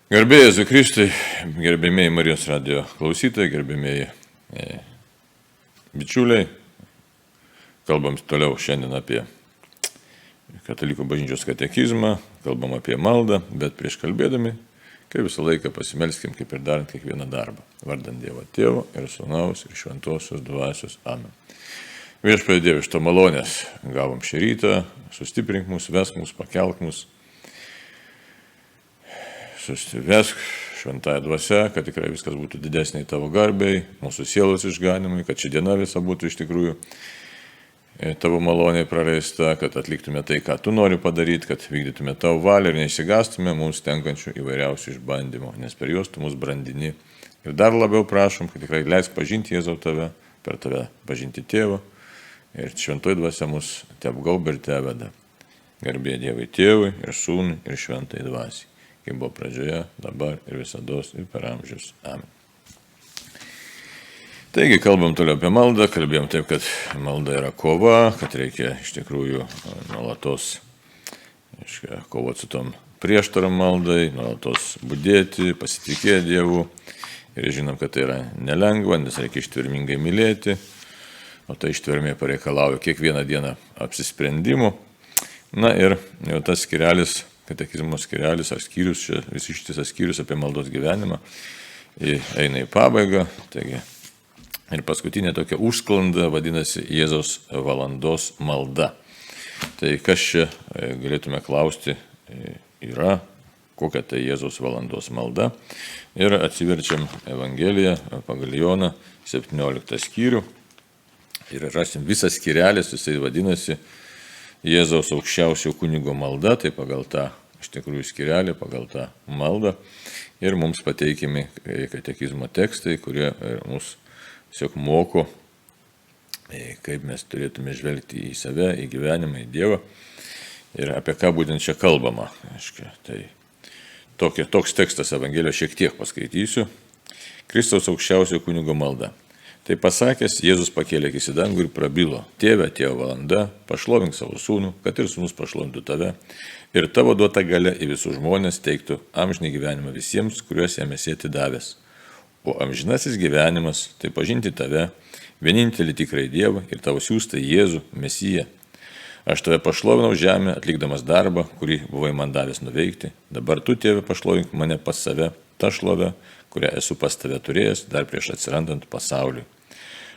Garbėjai Jėzui Kristui, gerbėmėjai Marijos radijo klausytojai, gerbėmėjai bičiuliai. Kalbam toliau šiandien apie Katalikų bažnyčios katekizmą, kalbam apie maldą, bet prieš kalbėdami, kaip visą laiką pasimelskim, kaip ir darant kiekvieną darbą. Vardant Dievo Tėvo ir Sūnaus ir Šventosios Dvasios. Amen. Viešpatie Dieve, iš to malonės gavom šį rytą, sustiprink mus, vesk mus, pakelk mus. Susivesk šventąją dvasią, kad tikrai viskas būtų didesniai tavo garbei, mūsų sielos išganimui, kad ši diena visa būtų iš tikrųjų tavo maloniai praleista, kad atliktume tai, ką tu nori padaryti, kad vykdytume tavo valią ir neišsigastume mums tenkančių įvairiausių išbandymų, nes per juos tu mus brandini. Ir dar labiau prašom, kad tikrai leisk pažinti Jėzau tave, per tave pažinti Tėvą ir šventoji dvasia mus te apgaubia ir te veda. Garbė Dievui Tėvui ir Sūnui ir šventai dvasiai. Kaip buvo pradžioje, dabar ir visados ir per amžius. Amen. Taigi, kalbam toliau apie maldą, kalbėjom taip, kad malda yra kova, kad reikia iš tikrųjų nuolatos kovoti su tom prieštarom maldai, nuolatos budėti, pasitikėti Dievu. Ir žinom, kad tai yra nelengva, nes reikia ištvermingai mylėti, o tai ištvermė pareikalauja kiekvieną dieną apsisprendimų. Na ir jau tas skirelis, katekizmo skirelis ar skyrius, čia visi šitas skyrius apie maldos gyvenimą eina į pabaigą. Taigi, ir paskutinė tokia užsklanda vadinasi Jėzaus valandos malda. Tai kas čia galėtume klausti yra, kokia tai Jėzaus valandos malda. Ir atsiverčiam Evangeliją pagal Joną 17 skyrių ir rasim visą skirelis, jisai vadinasi Jėzaus aukščiausio kunigo malda, tai pagal tą iš tikrųjų skirelį, pagal tą maldą. Ir mums pateikimi katekizmo tekstai, kurie mus tiesiog moko, kaip mes turėtume žvelgti į save, į gyvenimą, į Dievą. Ir apie ką būtent čia kalbama. Tai toks tekstas Evangelijos šiek tiek paskaitysiu. Kristaus aukščiausio kunigo malda. Tai pasakęs, Jėzus pakėlė akis į dangų ir prabilo: Tėve, atėjo valanda, pašlovink savo sūnų, kad ir sūnus pašlovintų tave, ir tavo duota galia į visus žmonės teiktų amžinį gyvenimą visiems, kuriuos jam esi atidavęs. O amžinasis gyvenimas tai pažinti tave, vienintelį tikrąjį Dievą ir tavo siųstą Jėzų, Mesiją. Aš tave pašlovinau žemę, atlikdamas darbą, kurį buvai man davęs nuveikti. Dabar tu, Tėve, pašlovink mane pas save, tą šlovę, kurią esu pas tave turėjęs dar prieš atsirandant pasauliui.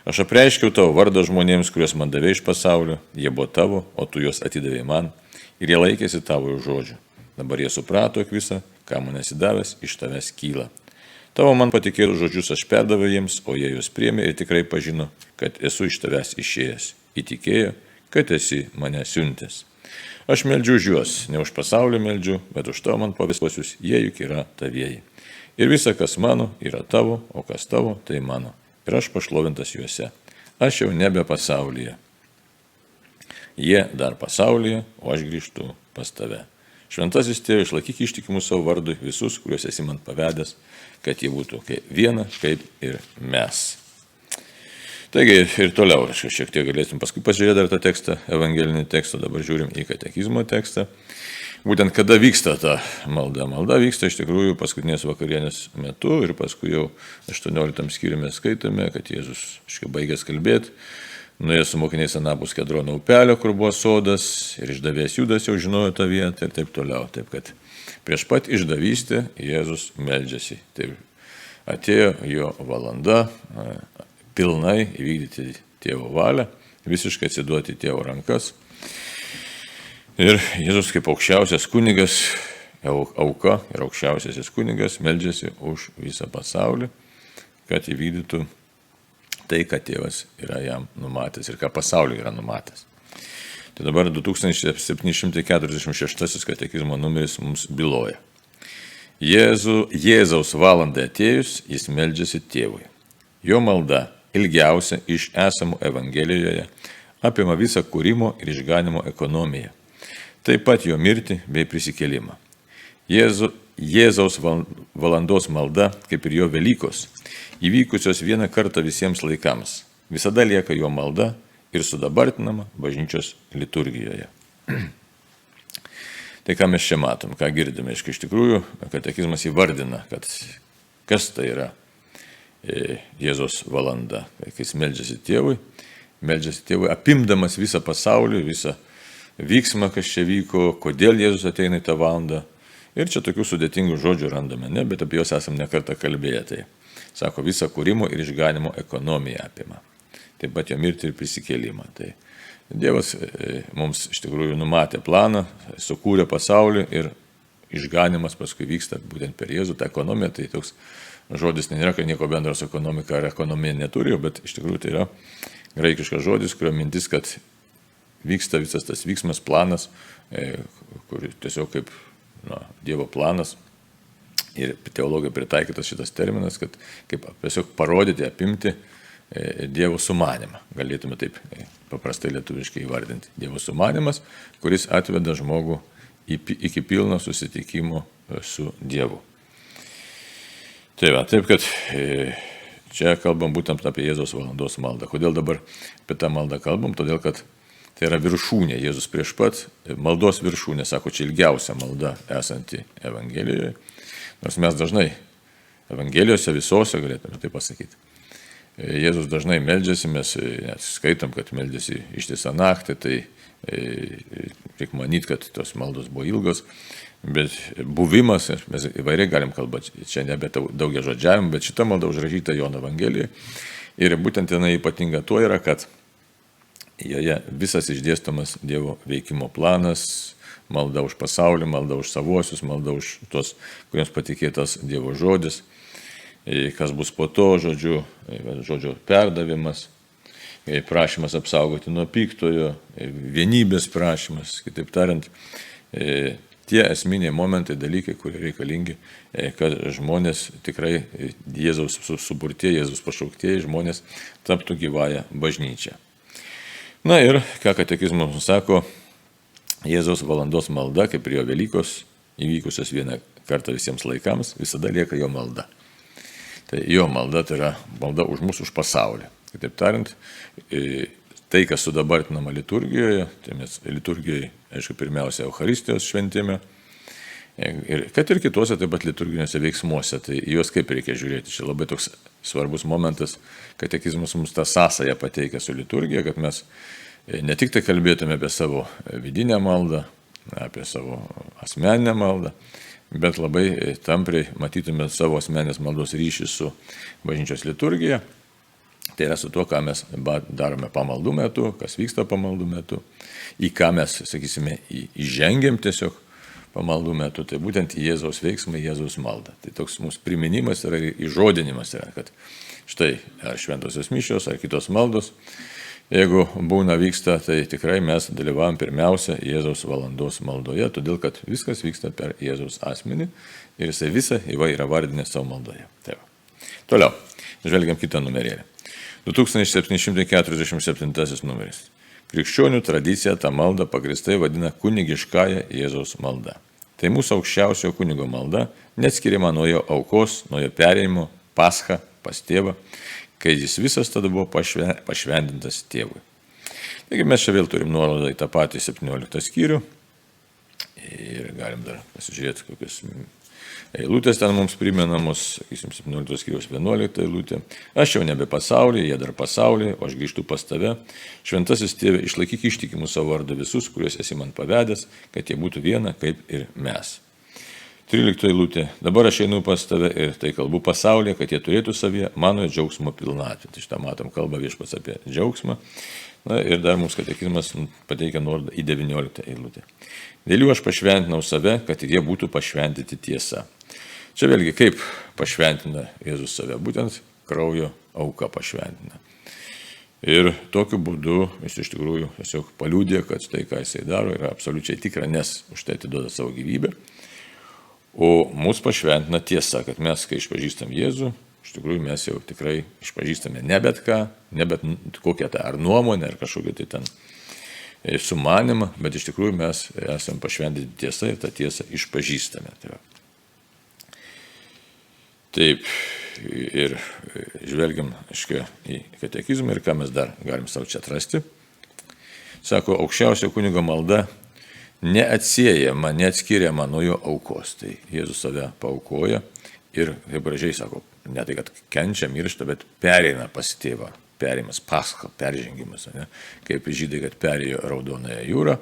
Aš apreiškiau tavo vardą žmonėms, kuriuos man davė iš pasaulio, jie buvo tavo, o tu juos atidavėjai man, ir jie laikėsi tavo žodžių. Dabar jie suprato, jog visa, ką man esi davęs, iš tavęs kyla. Tavo man patikėtų žodžius aš perdaviau jiems, o jie juos priėmė ir tikrai pažino, kad esu iš tavęs išėjęs. Įtikėjo, kad esi mane siuntęs. Aš meldžiu už juos, ne už pasaulį meldžiu, bet už tavo man pavespuosius, jie juk yra tavieji. Ir visa, kas mano, yra tavo, o kas tavo, tai mano. Ir aš pašlovintas juose. Aš jau nebe pasaulyje. Jie dar pasaulyje, o aš grįžtu pas tave. Šventasis Tėve, išlaikyk ištikimus savo vardui visus, kuriuos esi man pavedęs, kad jie būtų viena, kaip ir mes. Taigi ir toliau, aš šiek tiek galėsim paskui pažiūrėti dar tą tekstą, evangelinį tekstą, dabar žiūrim į katekizmo tekstą. Būtent kada vyksta ta malda. Malda vyksta iš tikrųjų paskutinės vakarienės metu ir paskui jau 18 skyriumi skaitome, kad Jėzus baigęs kalbėti, nuėjo su mokiniais anapus Kedrono upelio, kur buvo sodas, ir išdavėjas Judas jau žinojo tą vietą ir taip toliau. Taip kad prieš pat išdavystę Jėzus meldžiasi. Taip atėjo jo valanda pilnai įvykdyti Tėvo valią, visiškai atsiduoti Tėvo rankas. Ir Jėzus kaip aukščiausias kunigas, auka ir aukščiausiasis kunigas meldžiasi už visą pasaulį, kad įvykdytų tai, ką Tėvas yra jam numatęs ir ką pasauliui yra numatęs. Tai dabar 2746 katekizmo numeris mums byloja. Jėzaus valandai atėjus, jis meldžiasi Tėvui. Jo malda, ilgiausia iš esamų Evangelijoje, apima visą kūrimo ir išganimo ekonomiją. Taip pat jo mirtį bei prisikėlimą. Jėzaus valandos malda, kaip ir jo Velykos, įvykusios vieną kartą visiems laikams, visada lieka jo malda ir sudabartinama bažnyčios liturgijoje. Tai ką mes čia matom, ką girdime, iš tikrųjų, katekizmas įvardina, kad kas tai yra Jėzaus valanda, kai jis meldžiasi tėvui, apimdamas visą pasaulį, visą vyksmą, kas čia vyko, kodėl Jėzus ateina į tą valandą. Ir čia tokių sudėtingų žodžių randame, ne, bet apie juos esam nekartą kalbėję. Tai sako, visą kūrimo ir išganimo ekonomiją apima. Taip pat jo mirtį ir prisikėlimą. Tai Dievas mums iš tikrųjų numatė planą, sukūrė pasaulį ir išganimas paskui vyksta būtent per Jėzų. Ta ekonomija, tai toks žodis nėra, kad nieko bendro su ekonomika ar ekonomija neturi, bet iš tikrųjų tai yra graikiškas žodis, kurio mintis, kad vyksta visas tas vyksmas, planas, kur tiesiog kaip Dievo planas ir teologai pritaikytas šitas terminas, kad kaip tiesiog parodyti, apimti Dievo sumanimą. Galėtume taip paprastai lietuviškai įvardinti. Dievo sumanimas, kuris atveda žmogų iki pilno susitikimo su Dievu. Tai va, taip kad čia kalbam būtent apie Jėzaus valandos maldą. Kodėl dabar apie tą maldą kalbam? Todėl, kad tai yra viršūnė. Jėzus prieš pat maldos viršūnė, sako, čia ilgiausia malda esanti Evangelijoje. Nors mes dažnai Evangelijose visose galėtume tai pasakyti. Jėzus dažnai meldžiasi, mes net skaitom, kad meldžiasi ištisą naktį, tai reikia manyti, kad tos maldos buvo ilgos, bet buvimas, mes įvairiai galim kalbėti, čia nebe daugia žodžiavim, bet šita malda užrašyta Jono Evangelijoje ir būtent jinai ypatinga tuo yra, kad joje visas išdėstomas Dievo veikimo planas, malda už pasaulį, malda už savuosius, malda už tos, kuriems patikėtas Dievo žodis. Kas bus po to, žodžio perdavimas, prašymas apsaugoti nuo piktojo, vienybės prašymas, kitaip tariant, tie esminiai momentai, dalykai, kurie reikalingi, kad žmonės tikrai Jėzaus suburtieji, Jėzaus pašauktieji žmonės taptų gyvąją bažnyčią. Na ir, ką katekizmas mums sako, Jėzaus valandos malda, kaip ir jo Velykos, įvykusios vieną kartą visiems laikams, visada lieka jo malda. Tai jo malda tai yra malda už mus, už pasaulį. Kitaip tariant, tai, kas sudabartinama liturgijoje, tai mes liturgijoje, aišku, pirmiausia, Eucharistijos šventime, ir kad ir kitose taip pat liturginiuose veiksmuose, tai juos kaip reikia žiūrėti. Čia labai toks svarbus momentas, katekizmas mums tą sąsają pateikia su liturgija, kad mes ne tik tai kalbėtume apie savo vidinę maldą, apie savo asmeninę maldą, bet labai tampriai matytume savo asmenės maldos ryšį su bažnyčios liturgija. Tai yra su tuo, ką mes darome pamaldų metu, kas vyksta pamaldų metu, į ką mes, sakysime, įžengiam tiesiog pamaldų metu. Tai būtent Jėzaus veiksmai, Jėzaus malda. Tai toks mūsų priminimas yra, įžodinimas yra, kad štai ar šventosios mišios, ar kitos maldos, jeigu vyksta, tai tikrai mes dalyvavom pirmiausia Jėzaus valandos maldoje, todėl kad viskas vyksta per Jėzaus asmenį ir jisai visą yra vardinęs savo maldoje. Taip. Toliau, žvelgiam kitą numerėlį. 2747 numeris. Krikščionių tradicija tą maldą pagristai vadina kunigiškąja Jėzaus malda. Tai mūsų aukščiausio kunigo malda, neatskiriama nuo jo aukos, nuo jo perėjimo, pascha pas tėvą, kai jis visas tada buvo pašventintas tėvui. Taigi mes čia vėl turim nuorodą į tą patį 17 skyrių ir galim dar pasižiūrėti, kokius eilutės ten mums primenamos, sakysim, 17 skyriaus 11 eilutė. Aš jau nebe pasaulyje, jie dar pasaulyje, o aš grįžtu pas tave. Šventasis tėve, išlaikyk ištikimus savo vardą visus, kuriuos esi man pavedęs, kad jie būtų viena, kaip ir mes. 13 eilutė. Dabar aš einu pas tave ir tai kalbu pasaulyje, kad jie turėtų savyje mano džiaugsmo pilnatvę. Tai šitą matom kalbą viešpats apie džiaugsmą. Na ir dar mums katekizmas pateikia nuorodą į 19 eilutę. Dėl jų aš pašventinau save, kad ir jie būtų pašventinti tiesa. Čia vėlgi kaip pašventina Jėzus save, būtent kraujo auka pašventina. Ir tokiu būdu jis iš tikrųjų tiesiog paliudė, kad tai, ką jisai daro, yra absoliučiai tikra, nes už tai atiduoda savo gyvybę. O mūsų pašventina tiesa, kad mes, kai išpažįstam Jėzų, iš tikrųjų mes jau tikrai išpažįstame ne bet ką, ne bet kokią tą ar nuomonę, ar kažkokią tai ten sumanimą, bet iš tikrųjų mes esame pašventinti tiesa ir tą tiesą išpažįstame. Taip, ir žvelgiam, aiškiai, į katekizmą ir ką mes dar galim savo čia atrasti. Sako, aukščiausio kunigo malda neatsiejama, neatskiriama nuo jo aukos. Tai Jėzus save paaukoja ir, kaip gražiai sako, ne tai, kad kenčia, miršta, bet pereina pas tėvą. Perimas, pascha, peržengimas. Ne? Kaip žydai, kad perėjo Raudonąją jūrą.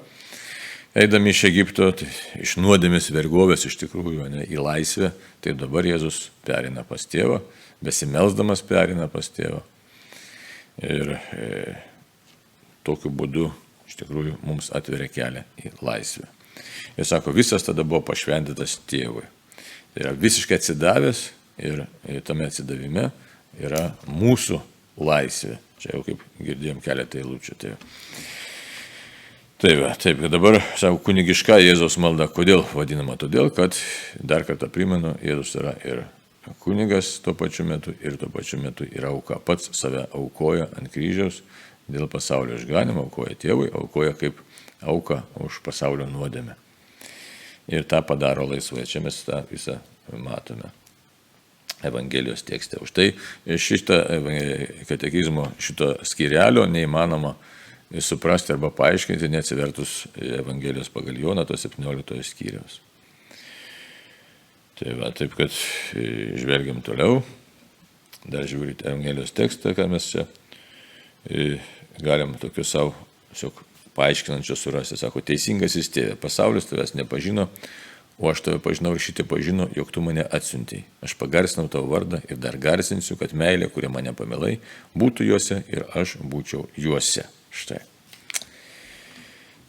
Eidami iš Egipto, tai iš nuodėmės vergovės iš tikrųjų, ne, į laisvę, tai dabar Jėzus perina pas tėvą, besimelsdamas perina pas tėvą. Ir tokiu būdu iš tikrųjų mums atveria kelią į laisvę. Ir sako, visas tada buvo pašventintas tėvui. Tai yra visiškai atsidavęs ir tame atsidavime yra mūsų laisvė. Čia jau kaip girdėjom keletą eilučių. Taip, kad dabar, sako, kunigiška Jėzaus malda. Kodėl vadinama? Todėl, kad, dar kartą primenu, Jėzus yra ir kunigas tuo pačiu metu ir tuo pačiu metu yra auka. Pats save aukoja ant kryžiaus dėl pasaulio išganimo, aukoja tėvui, aukoja kaip auka už pasaulio nuodėmę. Ir tą padaro laisvai. Čia mes tą visą matome Evangelijos tekste. Už tai šitą katekizmo, šito skyrelio neįmanoma suprasti arba paaiškinti, neatsivertus Evangelijos pagal Joną, to 17 skyriaus. Taip, kad žvelgiam toliau, dar žiūrite Evangelijos tekstą, ką mes čia galim tokiu savo paaiškinančio surasti. Sako, teisingasis tėve, pasaulis tavęs nepažino, o aš tave pažinau ir šitie pažino, jog tu mane atsiuntei. Aš pagarsinau tavo vardą ir dar garsinsiu, kad meilė, kuria mane pamilai, būtų juose ir aš būčiau juose. Štai.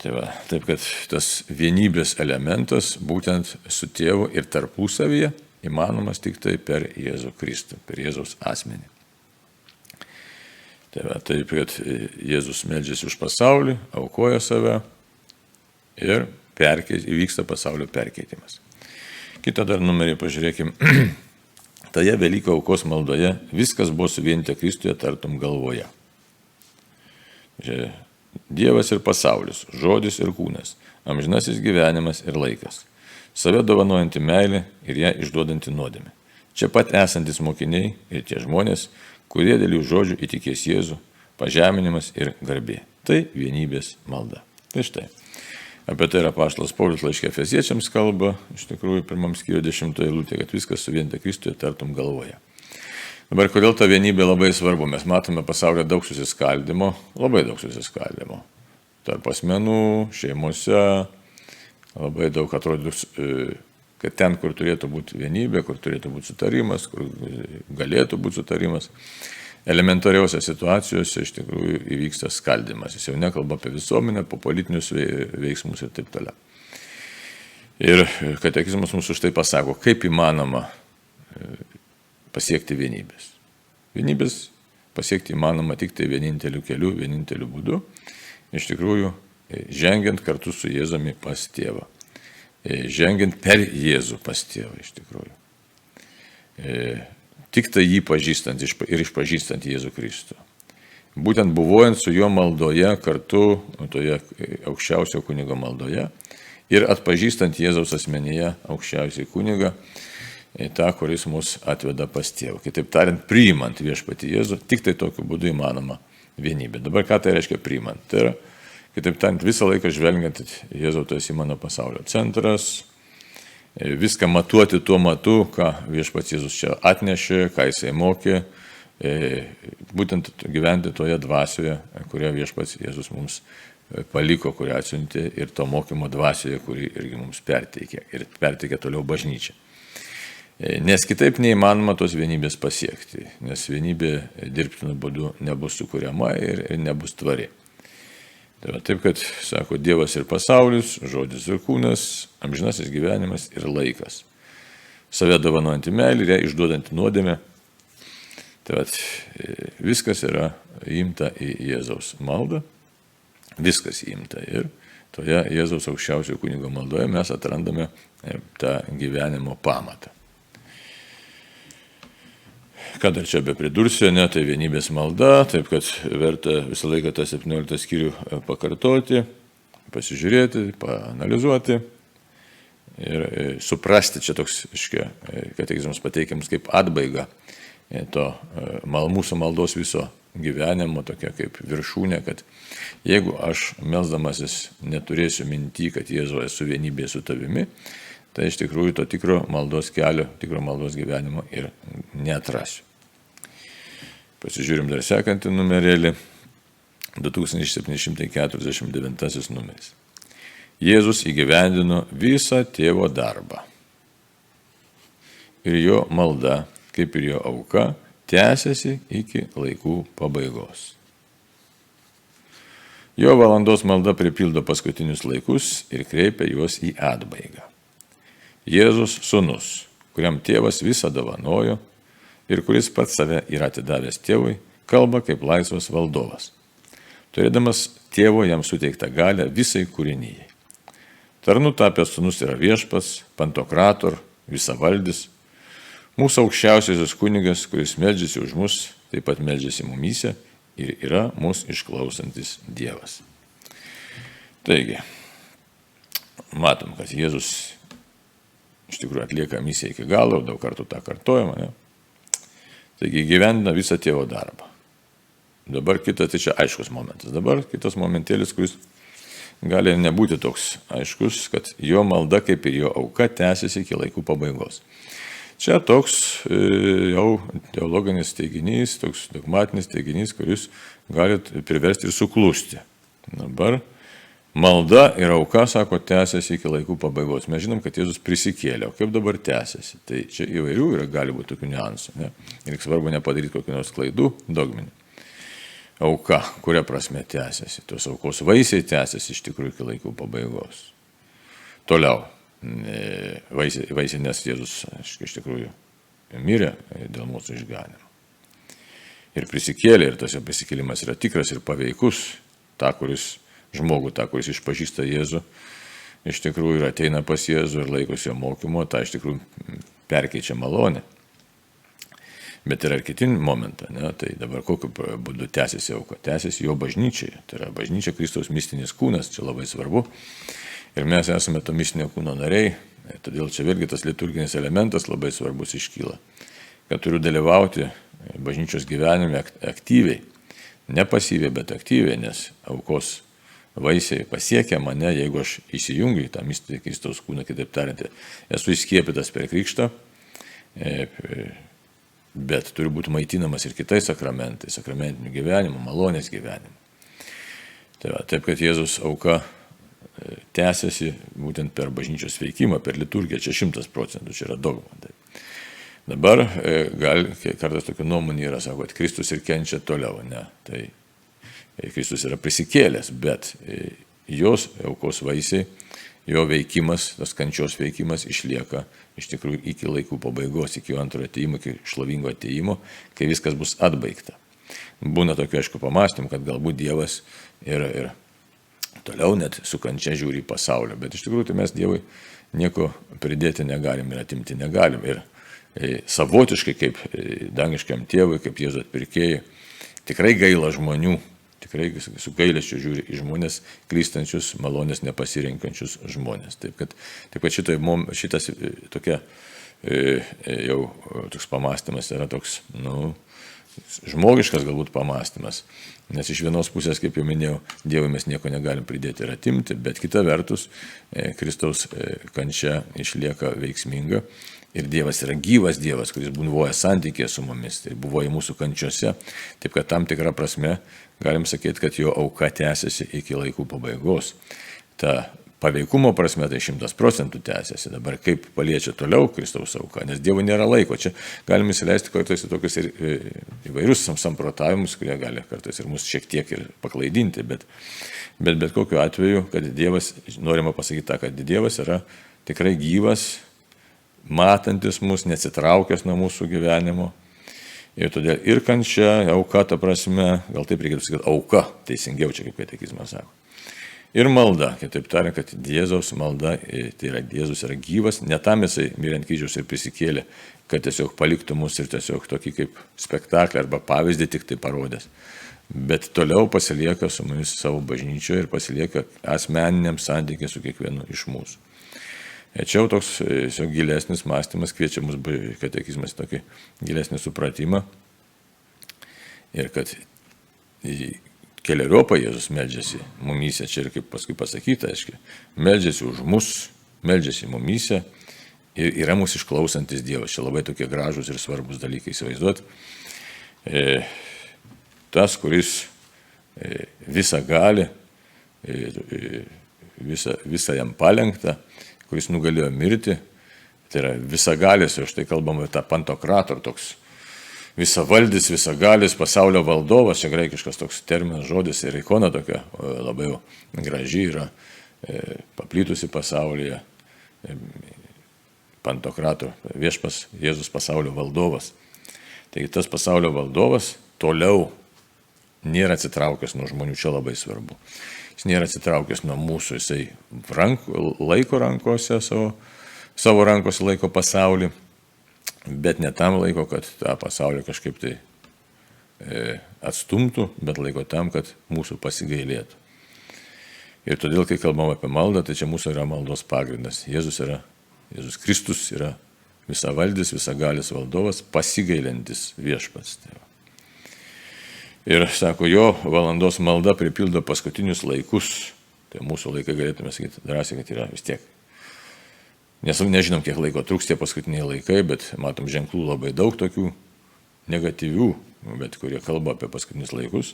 Taip, kad tas vienybės elementas būtent su tėvu ir tarpusavyje įmanomas tik tai per Jėzų Kristų, per Jėzaus asmenį. Taip, kad Jėzus meldžiasi už pasaulį, aukoja save ir įvyksta pasaulio perkeitimas. Kitą dar numerį pažiūrėkim. Toje Velykų aukos maldoje viskas buvo suvienyta Kristuje tartum galvoje. Dievas ir pasaulis, žodis ir kūnas, amžinasis gyvenimas ir laikas, save dovanojanti meilė ir ją išduodanti nuodėmė. Čia pat esantis mokiniai ir tie žmonės, kurie dėl jų žodžių įtikės Jėzų, pažeminimas ir garbė. Tai vienybės malda. Tai štai. Apie tai yra apaštalas Paulius laiške Efeziečiams kalba, iš tikrųjų 1 skyriuje 10 eilutė, kad viskas suvienyta Kristuje tartum galvoje. Dabar, kodėl ta vienybė labai svarbu? Mes matome pasaulyje daug susiskaldimo, labai daug susiskaldimo. Tarp asmenų, šeimose, labai daug atrodo, kad ten, kur turėtų būti vienybė, kur turėtų būti sutarimas, kur galėtų būti sutarimas, elementariausiose situacijose iš tikrųjų įvyksta skaldimas. Jis jau nekalba apie visuomenę, apie politinius veiksmus ir taip toliau. Ir katekizmas mums už tai pasako, kaip įmanoma pasiekti vienybės. Vienybės pasiekti įmanoma tik tai vieninteliu keliu, vieninteliu būdu. Iš tikrųjų, žengiant kartu su Jėzumi pas tėvą. Žengiant per Jėzų pas tėvą, iš tikrųjų. Tik tai jį pažįstant ir išpažįstant Jėzų Kristų. Būtent buvojant su juo maldoje kartu, toje aukščiausio kunigo maldoje ir atpažįstant Jėzaus asmenyje aukščiausiai kunigą, tą, kuris mus atveda pas tėvą. Kitaip tariant, priimant viešpatį Jėzų, tik tai tokiu būdu įmanoma vienybė. Dabar ką tai reiškia priimant? Tai yra, kitaip tariant, visą laiką žvelgiant Jėzau, tu esi mano pasaulio centras, viską matuoti tuo matu, ką viešpats Jėzus čia atnešė, ką jisai mokė, būtent gyventi toje dvasioje, kurią viešpats Jėzus mums paliko, kurią atsiuntė ir to mokymo dvasioje, kurį irgi mums perteikė ir perteikė toliau bažnyčia. Nes kitaip neįmanoma tos vienybės pasiekti, nes vienybė dirbtiniu būdu nebus sukuriama ir nebus tvari. Taip, kad, sako, Dievas ir pasaulis, žodis ir kūnas, amžinasis gyvenimas ir laikas. Save dovanojantį meilę ir ją išduodantį nuodėmę. Tai viskas yra įimta į Jėzaus maldą, viskas įimta ir toje Jėzaus aukščiausio kunigo maldoje mes atrandame tą gyvenimo pamatą. Ką dar čia be pridursiu, ne, tai vienybės malda, taip kad verta visą laiką tą 17 skyrių pakartoti, pasižiūrėti, paanalizuoti ir suprasti, čia toks, katekizmas pateikiamas kaip atbaiga to mūsų maldos viso gyvenimo tokia kaip viršūnė, kad jeigu aš melsdamasis neturėsiu minty, kad Jėzau esu vienybėje su tavimi, tai iš tikrųjų to tikro maldos kelio, tikro maldos gyvenimo ir neatrasiu. Pasižiūrim dar sekantį numerėlį, 2749 numeris. Jėzus įgyvendino visą tėvo darbą. Ir jo malda, kaip ir jo auka, tęsiasi iki laikų pabaigos. Jo valandos malda pripildo paskutinius laikus ir kreipia juos į atbaigą. Jėzus sūnus, kuriam tėvas visą dovanojo ir kuris pats save yra atidavęs tėvui, kalba kaip laisvas valdovas, turėdamas tėvo jam suteiktą galią visai kūrinijai. Tarnu tapęs sūnus yra viešpats, pantokrator, visavaldis, mūsų aukščiausiasis kunigas, kuris meldžiasi už mus, taip pat meldžiasi mumyse ir yra mūsų išklausantis Dievas. Taigi, matom, kad Jėzus iš tikrųjų atlieka misiją iki galo, daug kartų tą kartojama. Ne? Taigi, gyvena visą tėvo darbą. Dabar kitas, tai čia aiškus momentas. Dabar kitas momentėlis, kuris gali nebūti toks aiškus, kad jo malda kaip ir jo auka tęsiasi iki laikų pabaigos. Čia toks jau teologinis teiginys, toks dogmatinis teiginys, kuris gali priversti ir suklusti. Dabar malda ir auka, sako, tęsiasi iki laikų pabaigos. Mes žinom, kad Jėzus prisikėlė, o kaip dabar tęsiasi? Tai čia įvairių gali būti tokių niuansų. Ne? Ir svarbu nepadaryti kokių nors klaidų dogminių. Auka, kuria prasme tęsiasi? Tos aukos vaisiai tęsiasi iš tikrųjų iki laikų pabaigos. Toliau. Vaisiai, nes Jėzus iš tikrųjų mirė dėl mūsų išganimo. Ir prisikėlė, ir tas jo prisikėlimas yra tikras ir paveikus, žmogų, kuris išpažįsta Jėzų, iš tikrųjų ir ateina pas Jėzų ir laikosi jo mokymo, tą iš tikrųjų perkeičia malonę. Bet yra ir kiti momentą, ne? Tai dabar kokiu būdu tęsiasi auka? Tęsiasi jo bažnyčiai, tai yra bažnyčia Kristaus mistinis kūnas, čia labai svarbu. Ir mes esame to mistinio kūno nariai, todėl čia vėlgi tas liturginis elementas labai svarbus iškyla, kad turiu dalyvauti bažnyčios gyvenime aktyviai, ne pasyviai, bet aktyviai, nes aukos vaisiai pasiekia mane, jeigu aš įsijungiu į tą mistinį Kristaus kūną, kitaip tariant, esu įskiepytas per krikštą, bet turiu būti maitinamas ir kitais sakramentais, sakramentiniu gyvenimu, malonės gyvenimu. Taip, kad Jėzus auka tęsiasi būtent per bažnyčios veikimą, per liturgiją, čia 100%, čia yra dogma. Dabar kartais tokia nuomonė yra, sako, kad Kristus ir kenčia toliau, ne, tai Kristus yra prisikėlęs, bet jos aukos vaisiai, jo veikimas, tas kančios veikimas išlieka iš tikrųjų iki laikų pabaigos, iki jo antrojo atėjimo, iki šlovingo atėjimo, kai viskas bus atbaigta. Būna tokių, aišku, pamastymų, kad galbūt Dievas ir toliau net su kančia žiūri į pasaulį, bet iš tikrųjų tai mes Dievui nieko pridėti negalim ir atimti negalim. Ir savotiškai kaip dangiškam tėvui, kaip Jėzų atpirkėjai, tikrai gaila žmonių, tikrai su gailesčiu žiūri į žmonės, klystančius, malonės nepasirinkančius žmonės. Taip kad šitas tokia jau toks pamastymas yra toks, žmogiškas galbūt pamastymas, nes iš vienos pusės, kaip jau minėjau, Dievui mes nieko negalim pridėti ir atimti, bet kita vertus, Kristaus kančia išlieka veiksminga ir Dievas yra gyvas Dievas, kuris buvoja santykėje su mumis, tai buvoja mūsų kančiose, taip kad tam tikrą prasme galim sakyti, kad jo auka tęsiasi iki laikų pabaigos. Ta paveikumo prasme tai 100% tęsiasi. Dabar kaip paliečia toliau Kristaus auka, nes Dievo nėra laiko. Čia galime įsileisti kartais į tokius ir įvairius samprotavimus, kurie gali kartais ir mus šiek tiek ir paklaidinti, bet kokiu atveju, kad Dievas, norima pasakyti tą, kad Dievas yra tikrai gyvas, matantis mus, neatsitraukęs nuo mūsų gyvenimo. Ir todėl ir kančia, auka, ta prasme, gal taip reikėtų sakyti, auka, teisingiau čia kaip katekizmas sako. Ir malda, kitaip tariant, kad Jėzaus malda, tai yra Jėzus yra gyvas, ne tam jisai mirė ant kryžiaus ir prisikėlė, kad tiesiog paliktų mus ir tiesiog tokį kaip spektaklį arba pavyzdį tik tai parodęs. Bet toliau pasilieka su mumis savo bažnyčioje ir pasilieka asmeniniam santykiai su kiekvienu iš mūsų. Čia jau toks gilesnis mąstymas kviečia mus katekizmas tokį gilesnį supratimą ir kad keliariopą Jėzus meldžiasi mumyse, čia ir kaip paskui pasakyta, aiškiai, meldžiasi už mus, meldžiasi mumyse ir yra mūsų išklausantis Dievas. Čia labai tokie gražūs ir svarbus dalykai įsivaizduoti. Tas, kuris visą gali, visą jam palengta, kuris nugalėjo mirti, tai yra visagalis, ir štai kalbama tą pantokrator, toks visavaldis, visagalis, pasaulio valdovas, čia graikiškas toks terminas, žodis ir ikona tokia labai graži yra, paplitusi pasaulyje, pantokrator, viešpas Jėzus pasaulio valdovas. Taigi tas pasaulio valdovas toliau nėra atsitraukęs nuo žmonių, čia labai svarbu. Jis nėra atsitraukęs nuo mūsų, jisai laiko rankose, savo rankose laiko pasaulį, bet ne tam laiko, kad tą pasaulį kažkaip tai atstumtų, bet laiko tam, kad mūsų pasigailėtų. Ir todėl, kai kalbam apie maldą, tai čia mūsų yra maldos pagrindas. Jėzus Kristus yra visavaldis, visagalis valdovas, pasigailintis viešpats. Ir sako, jo valandos malda pripildo paskutinius laikus. Tai mūsų laikai galėtume sakyti drąsiai, kad yra vis tiek. Nežinom, kiek laiko truks tie paskutiniai laikai, bet matom ženklų labai daug tokių negatyvių, bet kurie kalba apie paskutinius laikus.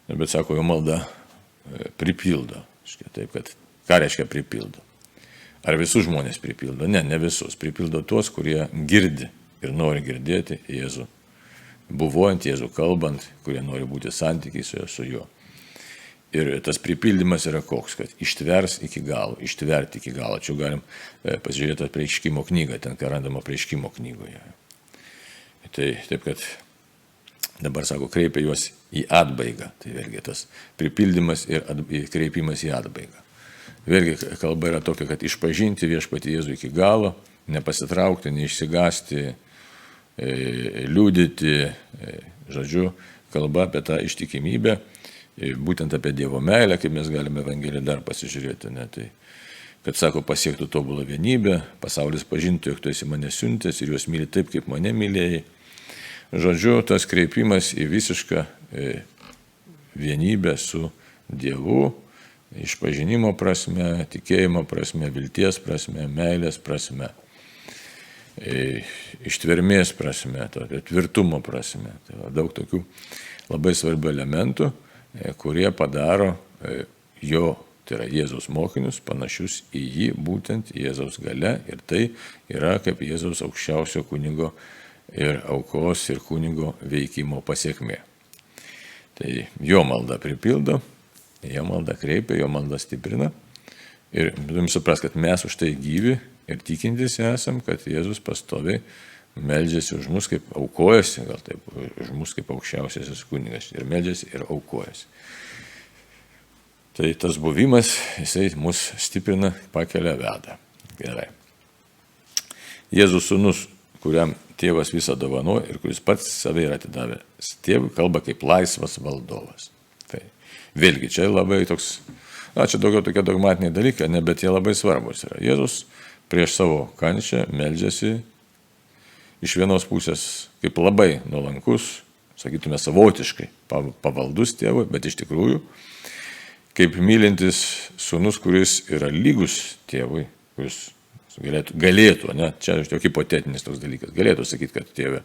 Bet sako, jo malda pripildo. Taip, kad, ką reiškia pripildo? Ar visus žmonės pripildo? Ne visus. Pripildo tuos, kurie girdi ir nori girdėti Jėzų. Buvojant Jėzų kalbant, kurie nori būti santykiai su juo. Ir tas pripildymas yra koks, kad ištverti iki galo. Čia galim pasižiūrėti apreiškimo knygą, ten ką randama apreiškimo knygoje. Tai taip, kad dabar sako, kreipia juos į atbaigą. Tai vėlgi tas pripildymas ir kreipimas į atbaigą. Vėlgi kalba yra tokia, kad išpažinti viešpatį Jėzų iki galo, nepasitraukti, neišsigąsti, liūdėti, žodžiu, kalba apie tą ištikimybę, būtent apie Dievo meilę, kaip mes galime Evangeliją dar pasižiūrėti. Ne? Tai, kad sako, pasiektų tobulą vienybę, pasaulis pažintų, jog tu esi mane siuntęs ir juos myli taip, kaip mane mylėjai. Žodžiu, tas kreipimas į visišką vienybę su Dievu, išpažinimo prasme, tikėjimo prasme, vilties prasme, meilės prasme, ištvermės prasme, tvirtumo prasme. Tai daug tokių labai svarbių elementų, kurie padaro jo, tai yra Jėzaus mokinius, panašius į jį, būtent Jėzaus gale, ir tai yra kaip Jėzaus aukščiausio kunigo ir aukos ir kunigo veikimo pasiekmė. Tai jo malda pripildo, jo malda kreipia, jo malda stiprina. Ir turim suprast, kad mes už tai gyvi ir tikintis esam, kad Jėzus pastoviai meldžiasi už mus, kaip aukojasi, gal taip, už mus kaip aukščiausiasis kunigas. Ir meldžiasi ir aukojasi. Tai tas buvimas, jisai mus stiprina, pakelia, veda. Gerai. Jėzus sūnus, kuriam tėvas visą dovanoja ir kuris pats save yra atidavęs tėvui, kalba kaip laisvas valdovas. Tai vėlgi, čia labai toks, čia daugiau tokie dogmatiniai dalykai, bet jie labai svarbus yra. Jėzus prieš savo kančią meldžiasi iš vienos pusės kaip labai nuolankus, sakytume savotiškai pavaldus tėvui, bet iš tikrųjų kaip mylintis sūnus, kuris yra lygus tėvui, kuris galėtų, ne, čia hipotetinis toks dalykas, galėtų sakyti, kad tėve,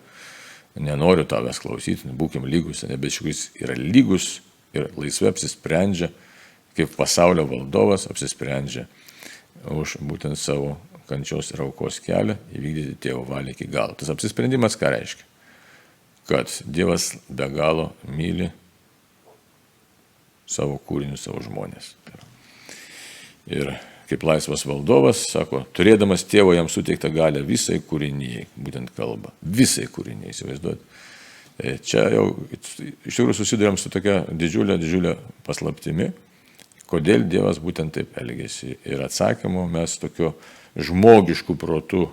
nenoriu tavęs klausyti, būkim lygus, bet kuris yra lygus ir laisvai apsisprendžia, kaip pasaulio valdovas apsisprendžia už būtent savo kančios ir aukos kelią įvykdyti tėvo valią iki galo. Tas apsisprendimas ką reiškia? Kad Dievas be galo myli savo kūrinius, savo žmonės. Ir kaip laisvas valdovas, sako, turėdamas tėvo jam suteiktą galią visai kūrinijai, būtent kalba, visai kūrinijai, įsivaizduoti. Čia jau iš tikrųjų susidurėm su tokia didžiulė paslaptimi, kodėl Dievas būtent taip elgėsi. Ir atsakymo mes tokio žmogiškų protų,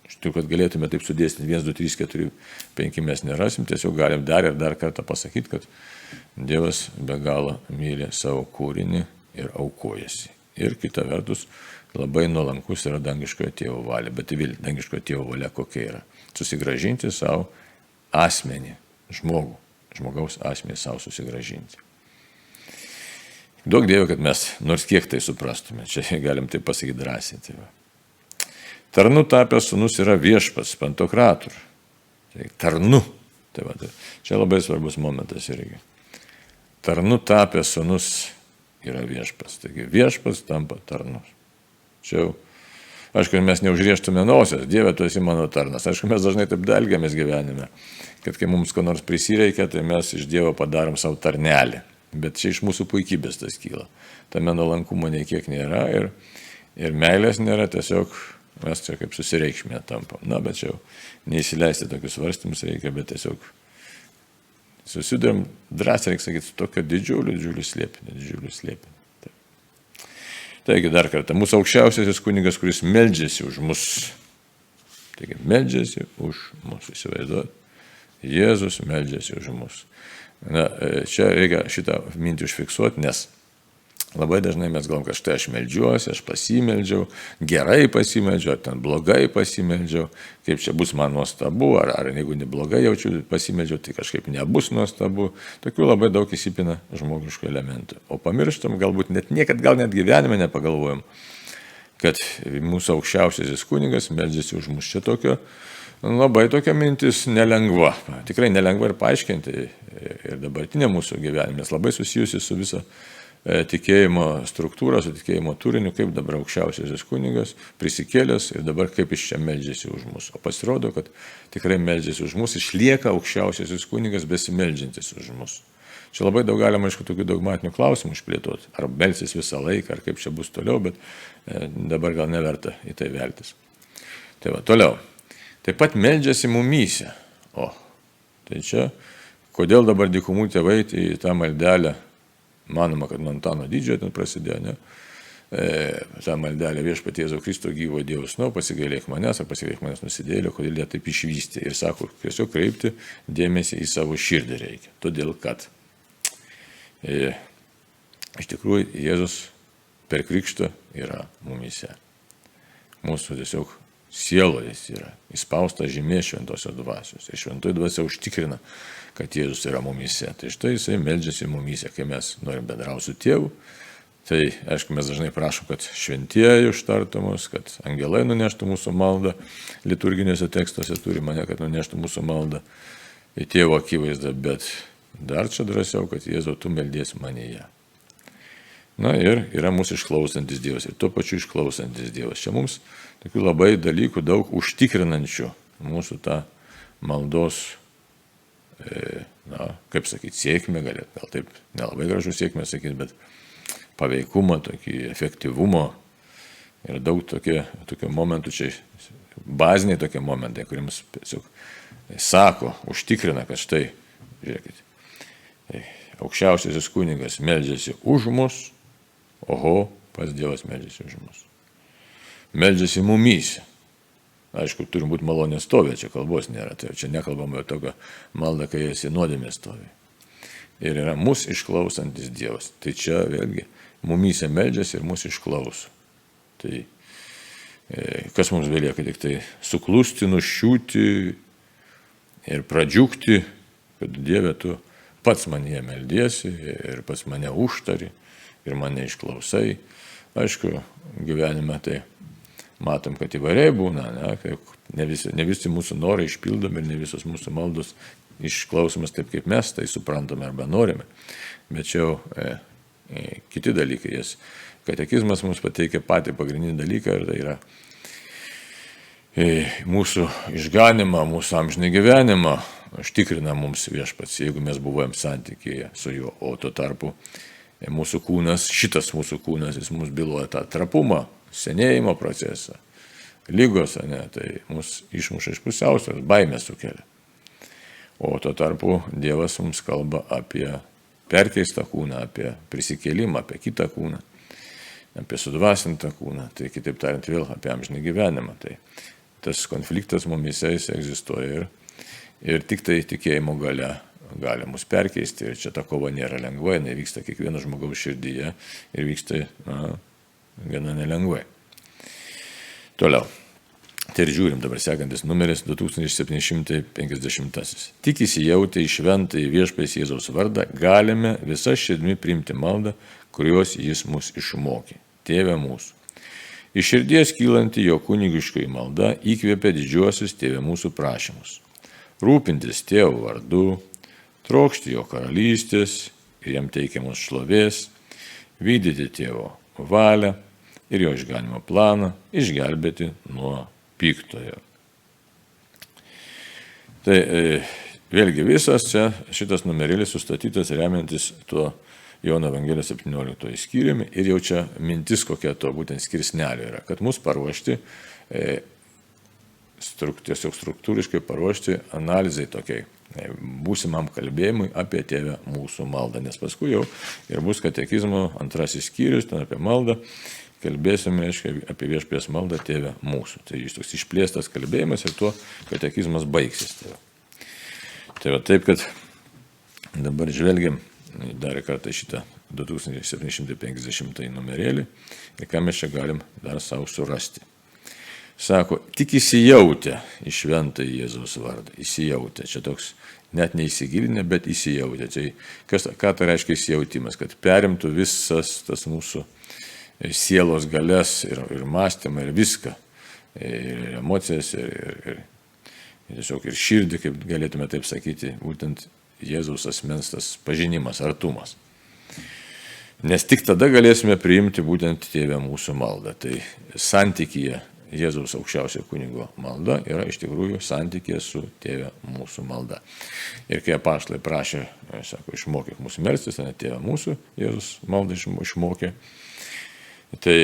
iš tikrųjų, kad galėtume taip sudėstinti 1, 2, 3, 4, 5 mes nerasim, tiesiog galim dar ir dar kartą pasakyti, kad Dievas be galo myli savo kūrinį ir aukojasi. Ir kita vertus, labai nuolankus yra dangiškojo tėvo valia. Bet dangiškojo tėvo valia kokia yra? Susigrąžinti savo asmenį, žmogų, žmogaus asmenį savo susigrąžinti. Daug Dievo, kad mes nors kiek tai suprastume. Čia galim tai pasakyti drąsiai. Tai va. Tarnu tapęs sūnus yra viešpats, pantokrator. Tai tarnu. Tai va, tai čia labai svarbus momentas irgi. Tarnu tapęs sūnus yra viešpats. Taigi viešpats tampa tarnus. Čia jau, aišku, mes neužrieštume nosies. Dieve, tu esi mano tarnas. Aišku, mes dažnai taip elgiamės gyvenime, kad kai mums ko nors prisireikia, tai mes iš Dievo padarom savo tarnelį. Bet čia iš mūsų puikybės tas kyla. Tame nuolankumo nei kiek nėra ir meilės nėra, tiesiog mes čia kaip susireikšmė tampam. Na, bet čia jau neįsileisti tokius svarstymus reikia, bet tiesiog susidurėm, drąsiai reikia sakyti, su tokio didžiuliu slėpiniu. Taigi dar kartą, mūsų aukščiausiasis kunigas, kuris meldžiasi už mus. Taigi meldžiasi už mus, įsivaizduot. Jėzus meldžiasi už mus. Na, čia reikia šitą mintį užfiksuoti, nes labai dažnai mes galvom, kad štai aš meldžiuosi, aš pasimeldžiau, gerai pasimeldžiau, ar ten blogai pasimeldžiau, kaip čia bus man nuostabu, ar jeigu neblogai jaučiu pasimeldžiau, tai kažkaip nebus nuostabu. Tokių labai daug įsipina žmogiškų elementų. O pamirštam, galbūt gal net gyvenime nepagalvojom, kad mūsų aukščiausiasis kunigas meldžiasi už mus. Čia labai tokia mintis nelengva. Tikrai nelengva ir paaiškinti. Ir dabartinė mūsų gyvenimas labai susijusi su viso tikėjimo struktūra, su tikėjimo turiniu, kaip dabar aukščiausiasis kunigas prisikėlęs ir dabar kaip jis čia meldžiasi už mus. O pasirodo, kad tikrai meldžiasi už mus, išlieka aukščiausiasis kunigas besimeldžiantis už mus. Čia labai daug galima, aišku, tokių dogmatinių klausimų išplėtoti. Ar melsis visą laiką, ar kaip čia bus toliau, bet dabar gal neverta į tai veltis. Tai va, toliau. Taip pat meldžiasi mumyse. O, tai čia, kodėl dabar dykumų tėvai į tą maldelę, manoma, kad nuo Antano Didžiojo ten prasidėjo, ne? Ta maldelė Viešpatie Jėzau Kristo gyvo Dievo sūnau, pasigailėk manęs nusidėjėlio, kodėl jie taip išvystė. Ir sako, tiesiog kreipti dėmesį į savo širdį reikia. Todėl, kad iš tikrųjų Jėzus per krikštą yra mumyse. Mūsų tiesiog sieloje yra įspausta žymė šventosios dvasios. Ir šventoji dvasia užtikrina, kad Jėzus yra mumyse. Tai štai jisai meldžiasi mumyse, kai mes norim bendrauti su tėvu. Tai, aišku, mes dažnai prašom, kad šventieji užtartų mus, kad angelai nuneštų mūsų maldą. Liturginėse tekstuose turi mane, kad nuneštų mūsų maldą į tėvo akivaizdą. Bet dar čia drąsiau, kad Jėzau, tu meldiesi manyje. Na ir yra mūsų išklausantis Dievas ir tuo pačiu išklausantis Dievas. Čia mums tokių labai dalykų daug užtikrinančių mūsų tą maldos, kaip sakyti, sėkmę, gal taip nelabai gražu sėkmę sakyti, bet paveikumą, tokį efektyvumo ir daug tokių momentų čia, baziniai tokie momentai, kuriems tiesiog sako, užtikrina, kad štai, žiūrėkite, aukščiausiasis kunigas meldžiasi už mus, oho, pats Dievas meldžiasi už mus. Meldžiasi mumyse. Aišku, turi būti malonė stovė, čia kalbos nėra, tai čia nekalbama apie tokią maldą, kai esi nuodėmė stovė. Ir yra mūsų išklausantis Dievas. Tai čia vėlgi mumyse meldžiasi ir mūsų išklauso. Tai kas mums belieka, tik tai suklusti, nuščiūti ir pradžiugti, kad Dieve, tu pats manyje meldiesi ir pats mane užtari ir mane išklausai. Aišku, gyvenime tai matom, kad įvairiai būna, ne visi mūsų norai išpildomi ir ne visos mūsų maldos išklausomas taip, kaip mes tai suprantame arba norime. Bet čia jau kiti dalykai. Katekizmas mums pateikia patį pagrindinį dalyką ir tai yra mūsų išganimą, mūsų amžinį gyvenimą užtikrina mums Viešpats, jeigu mes buvojam santykėje su juo. O tuo tarpu mūsų kūnas, šitas mūsų kūnas, jis mums byloja tą trapumą, senėjimo procesą, lygos, tai mus išmuša iš pusiausvėros, baimę sukelia. O tuo tarpu Dievas mums kalba apie perkeistą kūną, apie prisikėlimą, apie kitą kūną, apie sudvasintą kūną, tai kitaip tariant vėl apie amžinį gyvenimą. Tai tas konfliktas mumyse jis egzistuoja ir tik tai tikėjimo galia gali mus perkeisti. Ir čia ta kova nėra lengva, jinai vyksta kiekvieno žmogaus širdyje ir vyksta gana nelengvai. Toliau. Tai ir žiūrim dabar sekantis numeris 2750. Tik įsijautę į šventąjį viešpės Jėzaus vardą galime visą širdimi priimti maldą, kurios jis mus išmokė. Tėve mūsų. Iš širdies kylanti jo kunigiškoji malda įkvėpia didžiuosius Tėve mūsų prašymus. Rūpintis Tėvo vardu, trokšti jo karalystės ir jam teikiamos šlovės, vykdyti Tėvo valią ir jo išganimo planą, išgelbėti nuo piktojo. Tai vėlgi visas čia šitas numerėlis sustatytas remiantis tuo Jono Evangelijos 17 skyriumi ir jau čia mintis kokia to būtent skirsnelio yra, kad mus paruošti, tiesiog struktūriškai paruošti analizai tokiai būsimam kalbėjimui apie Tėvę mūsų maldą, nes paskui jau ir bus katekizmo antrasis skyrius, ten apie maldą, kalbėsime apie viešpės maldą Tėvę mūsų. Tai jis toks išplėstas kalbėjimas ir tuo katekizmas baigsis. Tai va taip, kad dabar žvelgiam dar kartą šitą 2750 numerėlį ir ką mes čia galim dar savo surasti. Sako, tik įsijautę į šventąjį Jėzaus vardą. Įsijautę. Čia toks net neįsigilinę, bet įsijautę. Tai ką tai reiškia įsijautimas? Kad perimtų visas tas mūsų sielos galias ir mąstymą ir viską. Ir emocijas, ir tiesiog ir širdį, kaip galėtume taip sakyti, būtent Jėzaus asmens tas pažinimas, artumas. Nes tik tada galėsime priimti būtent Tėvę mūsų maldą. Tai santykyje Jėzaus aukščiausio kunigo malda yra iš tikrųjų santykė su Tėve mūsų malda. Ir kai apaštalai prašė, sako, išmokyk mūsų melstis, tai Tėve mūsų Jėzus maldą išmokė. Tai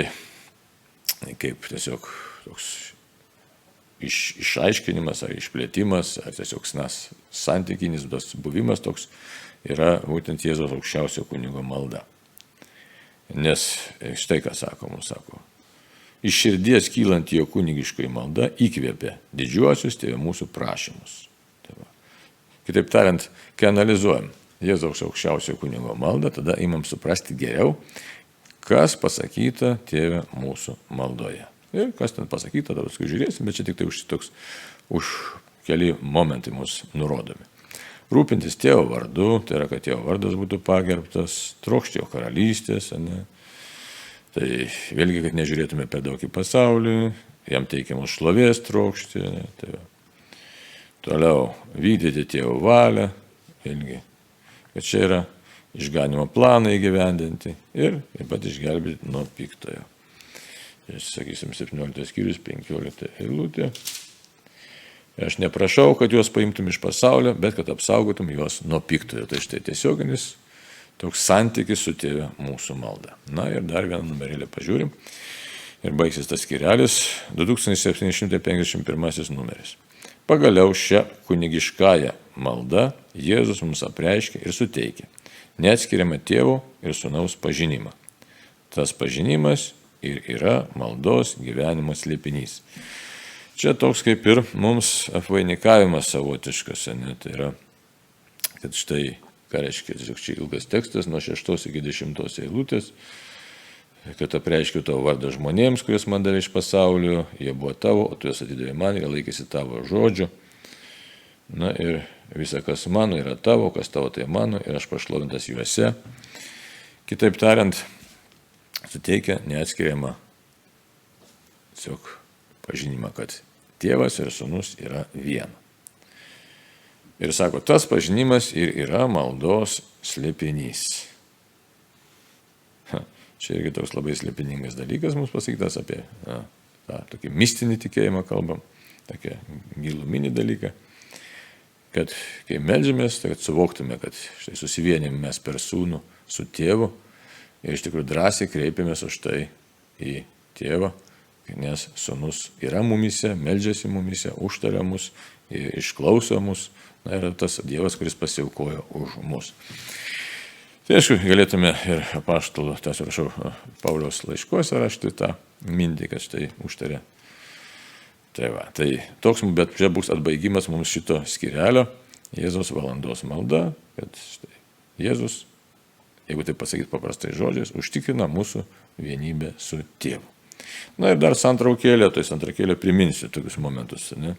kaip tiesiog toks išaiškinimas ar išplėtimas, ar tiesiog santykinis buvimas toks yra būtent Jėzaus aukščiausio kunigo malda. Nes štai ką sako mums, sako, iš širdies kylant jo kunigiškoji malda įkvėpia didžiuosius Tėve mūsų prašymus. Tai va. Kitaip tariant, kai analizuojam Jėzaus aukščiausio kunigo maldą, tada imam suprasti geriau, kas pasakyta Tėve mūsų maldoje. Ir kas ten pasakyta, tada paskui žiūrėsim, bet čia tik tai už keli momentai mus nurodomi. Rūpintis Tėvo vardu, tai yra, kad Tėvo vardas būtų pagerbtas, trokšti jo karalystės, ne? Tai vėlgi, kad nežiūrėtume per daug į pasaulį, jam teikiamos šlovės trokšti, ne? Tai toliau vykdyti Tėvo valią, vėlgi, kad čia yra išganimo planą įgyvendinti ir taip pat išgelbėti nuo piktojo. Sakysim, 17 skyrius, 15 eilutė. Aš neprašau, kad juos paimtum iš pasaulio, bet kad apsaugotum juos nuo piktojo. Tai štai tiesioginis toks santykis su Tėve mūsų malda. Na ir dar vieną numerėlį pažiūrim. Ir baigsis tas skyrelis, 2751 numeris. Pagaliau šią kunigiškąją maldą Jėzus mums apreiškia ir suteikia neatskiriamą Tėvo ir Sūnaus pažinimą. Tas pažinimas ir yra maldos gyvenimo slėpinys. Čia toks kaip ir mums apvainikavimas savotiškas, ne? Tai yra, kad štai, ką reiškia, čia ilgas tekstas nuo 6 iki 10 eilutės, kad apreiškiu tavo vardą žmonėms, kuriuos man davė iš pasaulio, jie buvo tavo, o tu juos atidavė man ir laikėsi tavo žodžio. Na ir visa, kas mano, yra tavo, kas tavo, tai mano ir aš pašlovintas juose. Kitaip tariant, suteikia neatskiriamą tiesiog pažinimą, kad Tėvas ir Sūnus yra viena. Ir sako, tas pažinimas ir yra maldos slėpinys. Čia irgi toks labai slėpiningas dalykas mums pasakytas apie tą tokį mistinį tikėjimą kalbam, tokį giluminį dalyką, kad kai meldžiamės, tai kad suvoktume, kad štai susivienim mes per Sūnų su Tėvu ir iš tikrųjų drąsiai kreipiamės už tai į Tėvą, nes Sūnus yra mumise, meldžiasi mumise, užtaria mus, išklauso mus, na yra tas Dievas, kuris pasiaukojo už mus. Tai aišku, galėtume ir apaštalų, Pauliaus laiškuose rašti tą mintį, kad štai užtarė. Tai va, tai toks, bet čia bus atbaigimas mums šito skyrelio, Jėzaus valandos malda, kad štai Jėzus, jeigu tai pasakyti paprastai žodžiais, užtikrina mūsų vienybę su Tėvu. Na ir dar santraukėlė, tai santraukėlė priminsiu tokius momentus. Ne?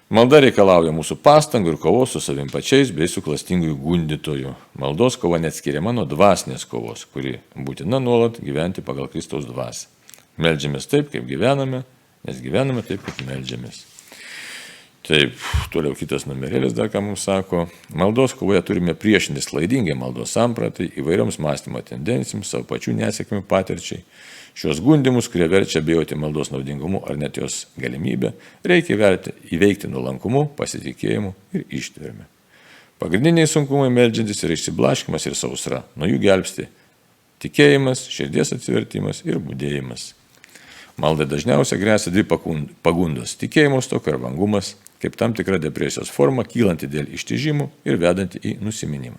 Malda reikalauja mūsų pastangų ir kovos su savim pačiais bei su klastingųjų gundytojų. Maldos kova neatskiriama nuo dvasinės kovos, kuri būtina nuolat gyventi pagal Kristaus dvasią. Meldžiamės taip, kaip gyvename, nes gyvename taip, kaip meldžiamės. Taip, toliau kitas numerėlis dar ką mums sako. Maldos kovoje turime priešintis klaidingai maldos sampratai, įvairioms mąstymo tendencijoms, savo pačių nesėkmių patirčiai. Šios gundimus, kurie verčia bijoti maldos naudingumu ar net jos galimybę, reikia įveikti nuolankumu, pasitikėjimu ir ištverme. Pagrindiniai sunkumai meldžiantis yra išsiblaškymas ir sausra. Nuo jų gelbsti tikėjimas, širdies atsivertimas ir budėjimas. Maldai dažniausiai gresia dvi pagundos - tikėjimo stoka ir vangumas, kaip tam tikra depresijos forma, kylanti dėl ištižimų ir vedanti į nusiminimą.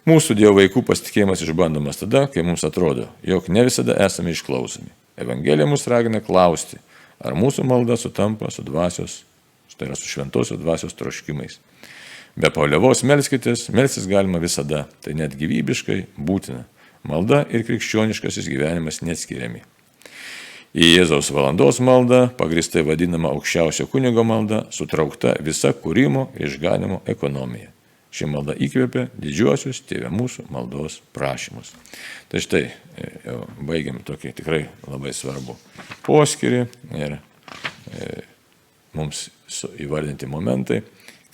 Mūsų Dievo vaikų pasitikėjimas išbandomas tada, kai mums atrodo, jog ne visada esame išklausomi. Evangelija mus ragina klausti, ar mūsų malda sutampa su dvasios, tai yra su šventosios dvasios troškimais. Be paliovos melskitės, melstis galima visada, tai net gyvybiškai būtina. Malda ir krikščioniškasis gyvenimas neatskiriami. Į Jėzaus valandos maldą, pagristai vadinama aukščiausio kunigo malda, sutraukta visa kūrimo ir išganimo ekonomija. Ši malda įkvėpia didžiuosius Tėve mūsų maldos prašymus. Tai štai, jau baigiam tokį tikrai labai svarbų poskyrį ir mums įvardinti momentai,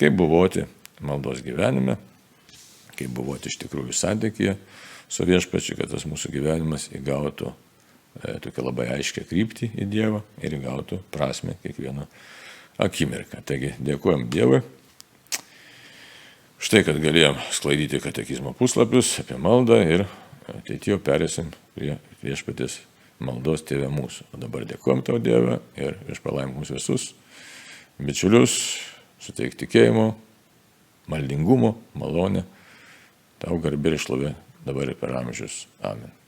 kaip buvoti maldos gyvenime, kaip buvoti iš tikrųjų santykyje su viešpačiu, kad tas mūsų gyvenimas įgautų tokią labai aiškę kryptį į Dievą ir įgautų prasme kiekvieną akimirką. Taigi dėkojom Dievui. Štai, kad galėjom sklaidyti katekizmo puslapius apie maldą ir ateityje perėsim prie viešpaties maldos Tėve mūsų. O dabar dėkojom tau Dievą ir išpalaimink mus visus bičiulius, suteik tikėjimo, maldingumo, malonę, tau garbė ir šlovė dabar ir per amžius. Amen.